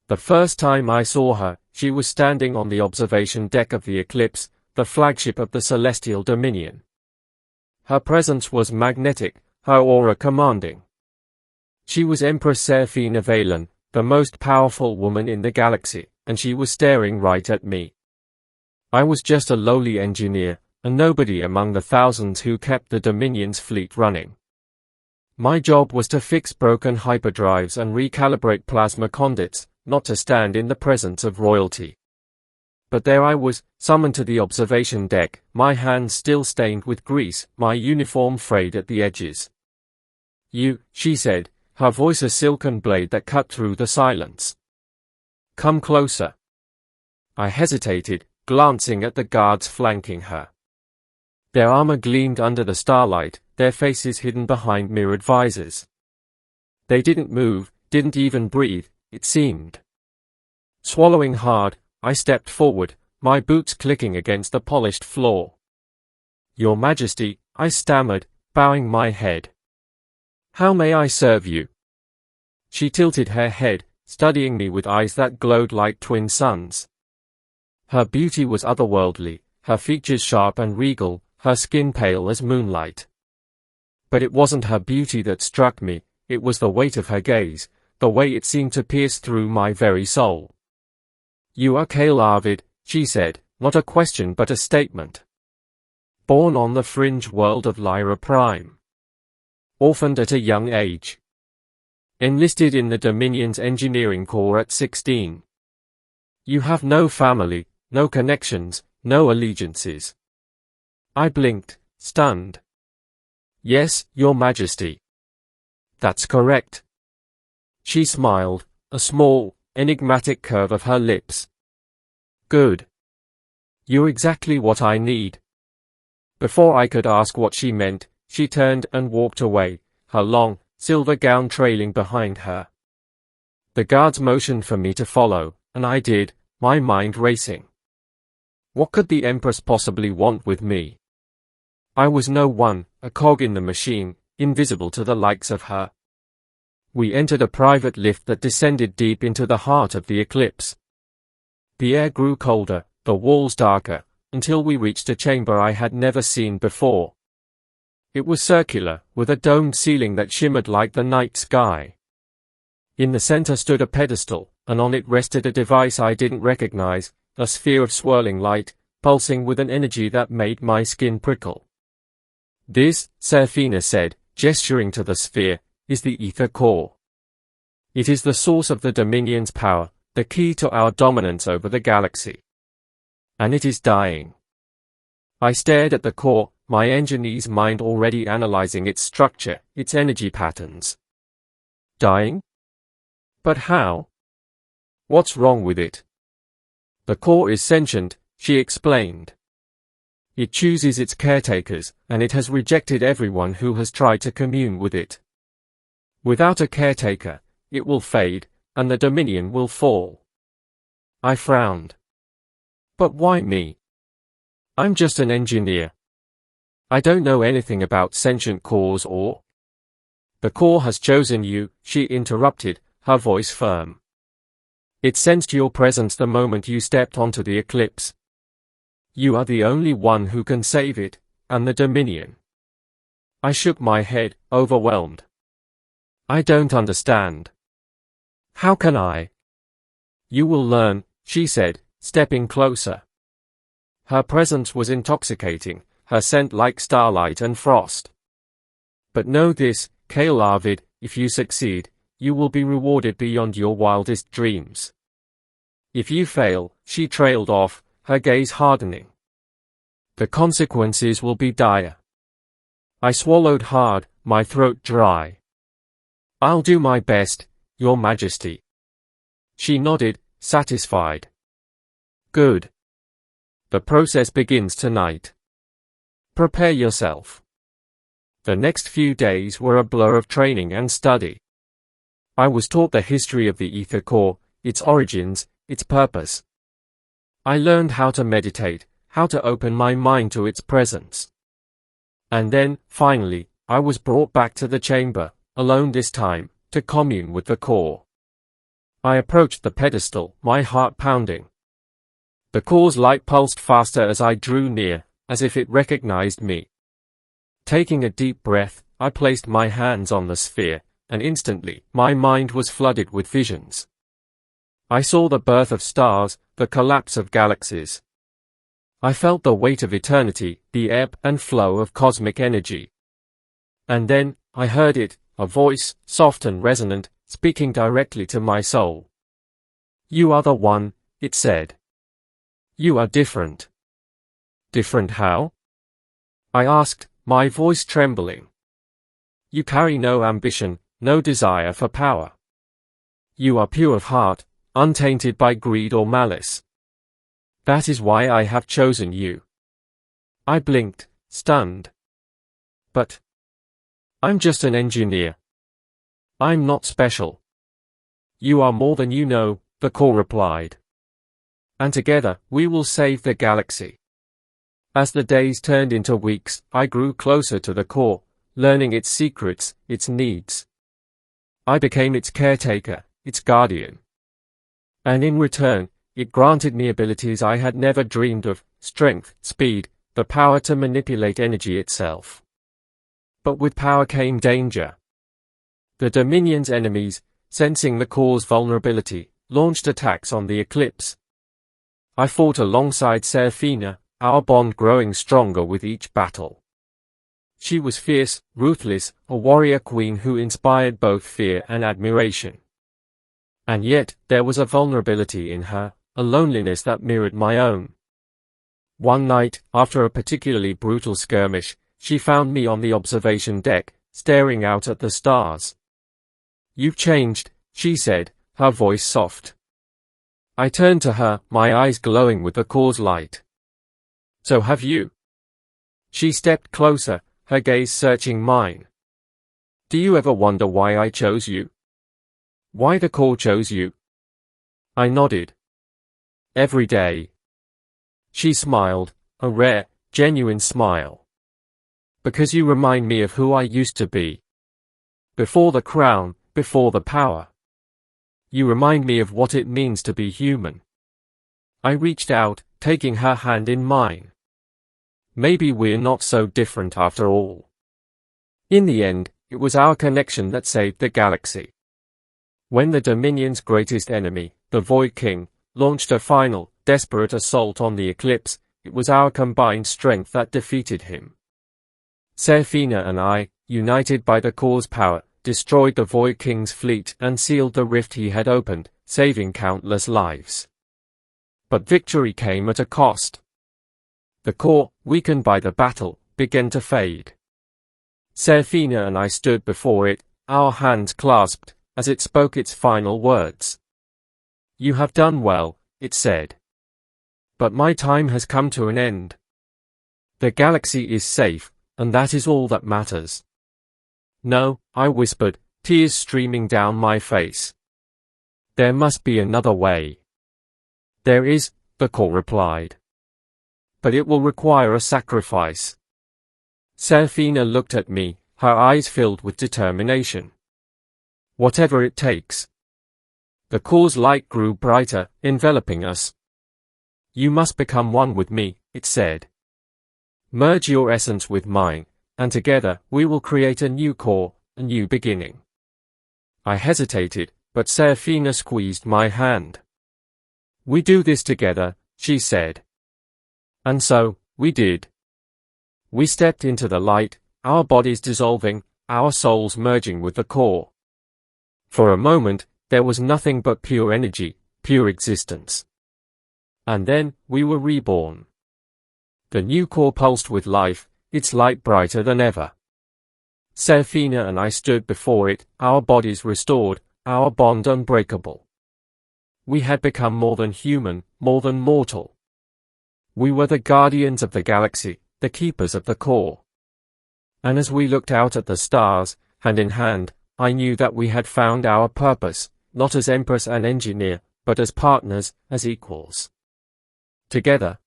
The first time I saw her, she was standing on the observation deck of the Eclipse, the flagship of the Celestial Dominion. Her presence was magnetic, her aura commanding. She was Empress Seraphina Veylan, the most powerful woman in the galaxy, and she was staring right at me. I was just a lowly engineer, a nobody among the thousands who kept the Dominion's fleet running. My job was to fix broken hyperdrives and recalibrate plasma conduits, not to stand in the presence of royalty. But there I was, summoned to the observation deck, my hands still stained with grease, my uniform frayed at the edges. "You," she said, her voice a silken blade that cut through the silence. "Come closer." I hesitated, glancing at the guards flanking her. Their armor gleamed under the starlight, their faces hidden behind mirrored visors. They didn't move, didn't even breathe, it seemed. Swallowing hard, I stepped forward, my boots clicking against the polished floor. "Your Majesty," I stammered, bowing my head. "How may I serve you?" She tilted her head, studying me with eyes that glowed like twin suns. Her beauty was otherworldly, her features sharp and regal, her skin pale as moonlight. But it wasn't her beauty that struck me, it was the weight of her gaze, the way it seemed to pierce through my very soul. "You are Kale-Arvid," she said, not a question but a statement. "Born on the fringe world of Lyra Prime. Orphaned at a young age. Enlisted in the Dominion's engineering corps at 16. You have no family, no connections, no allegiances." I blinked, stunned. "Yes, Your Majesty." "That's correct." She smiled, a small, enigmatic curve of her lips. "Good. You're exactly what I need." Before I could ask what she meant, she turned and walked away, her long, silver gown trailing behind her. The guards motioned for me to follow, and I did, my mind racing. What could the Empress possibly want with me? I was no one, a cog in the machine, invisible to the likes of her. We entered a private lift that descended deep into the heart of the Eclipse. The air grew colder, the walls darker, until we reached a chamber I had never seen before. It was circular, with a domed ceiling that shimmered like the night sky. In the center stood a pedestal, and on it rested a device I didn't recognize, a sphere of swirling light, pulsing with an energy that made my skin prickle. "This," Seraphina said, gesturing to the sphere, "is the Aether Core. It is the source of the Dominion's power, the key to our dominance over the galaxy. And it is dying." I stared at the core, my engineer's mind already analyzing its structure, its energy patterns. Dying? But how? What's wrong with it? "The core is sentient," she explained. "It chooses its caretakers, and it has rejected everyone who has tried to commune with it. Without a caretaker, it will fade, and the Dominion will fall." I frowned. "But why me? I'm just an engineer. I don't know anything about sentient cores or—" "The core has chosen you," she interrupted, her voice firm. "It sensed your presence the moment you stepped onto the Eclipse. You are the only one who can save it, and the Dominion." I shook my head, overwhelmed. "I don't understand." "How can I?" "You will learn," she said, stepping closer. Her presence was intoxicating, her scent like starlight and frost. "But know this, Kale-Arvid, if you succeed, you will be rewarded beyond your wildest dreams. If you fail," she trailed off, her gaze hardening, "the consequences will be dire." I swallowed hard, my throat dry. "I'll do my best, Your Majesty." She nodded, satisfied. "Good. The process begins tonight. Prepare yourself." The next few days were a blur of training and study. I was taught the history of the Aether Core, its origins, its purpose. I learned how to meditate, how to open my mind to its presence. And then, finally, I was brought back to the chamber, alone this time, to commune with the core. I approached the pedestal, my heart pounding. The core's light pulsed faster as I drew near, as if it recognized me. Taking a deep breath, I placed my hands on the sphere, and instantly, my mind was flooded with visions. I saw the birth of stars, the collapse of galaxies. I felt the weight of eternity, the ebb and flow of cosmic energy. And then, I heard it, a voice, soft and resonant, speaking directly to my soul. "You are the one," it said. "You are different." "Different how?" I asked, my voice trembling. "You carry no ambition, no desire for power. You are pure of heart, untainted by greed or malice. That is why I have chosen you." I blinked, stunned. "But I'm just an engineer. I'm not special." "You are more than you know," the core replied. "And together, we will save the galaxy." As the days turned into weeks, I grew closer to the core, learning its secrets, its needs. I became its caretaker, its guardian. And in return, it granted me abilities I had never dreamed of: strength, speed, the power to manipulate energy itself. But with power came danger. The Dominion's enemies, sensing the core's vulnerability, launched attacks on the Eclipse. I fought alongside Seraphina, our bond growing stronger with each battle. She was fierce, ruthless, a warrior queen who inspired both fear and admiration. And yet, there was a vulnerability in her, a loneliness that mirrored my own. One night, after a particularly brutal skirmish, she found me on the observation deck, staring out at the stars. "You've changed," she said, her voice soft. I turned to her, my eyes glowing with the core's light. "So have you." She stepped closer, her gaze searching mine. "Do you ever wonder why I chose you? Why the core chose you?" I nodded. "Every day." She smiled, a rare, genuine smile. "Because you remind me of who I used to be. Before the crown, before the power. You remind me of what it means to be human." I reached out, taking her hand in mine. "Maybe we're not so different after all." In the end, it was our connection that saved the galaxy. When the Dominion's greatest enemy, the Void King, launched a final, desperate assault on the Eclipse, it was our combined strength that defeated him. Seraphina and I, united by the core's power, destroyed the Void King's fleet and sealed the rift he had opened, saving countless lives. But victory came at a cost. The core, weakened by the battle, began to fade. Seraphina and I stood before it, our hands clasped, as it spoke its final words. "You have done well," it said. "But my time has come to an end. The galaxy is safe, and that is all that matters." "No," I whispered, tears streaming down my face. "There must be another way." "There is," the core replied. "But it will require a sacrifice." Seraphina looked at me, her eyes filled with determination. "Whatever it takes." The core's light grew brighter, enveloping us. "You must become one with me," it said. "Merge your essence with mine, and together, we will create a new core, a new beginning." I hesitated, but Seraphina squeezed my hand. "We do this together," she said. And so, we did. We stepped into the light, our bodies dissolving, our souls merging with the core. For a moment, there was nothing but pure energy, pure existence. And then, we were reborn. The new core pulsed with life, its light brighter than ever. Seraphina and I stood before it, our bodies restored, our bond unbreakable. We had become more than human, more than mortal. We were the guardians of the galaxy, the keepers of the core. And as we looked out at the stars, hand in hand, I knew that we had found our purpose, not as Empress and Engineer, but as partners, as equals. Together,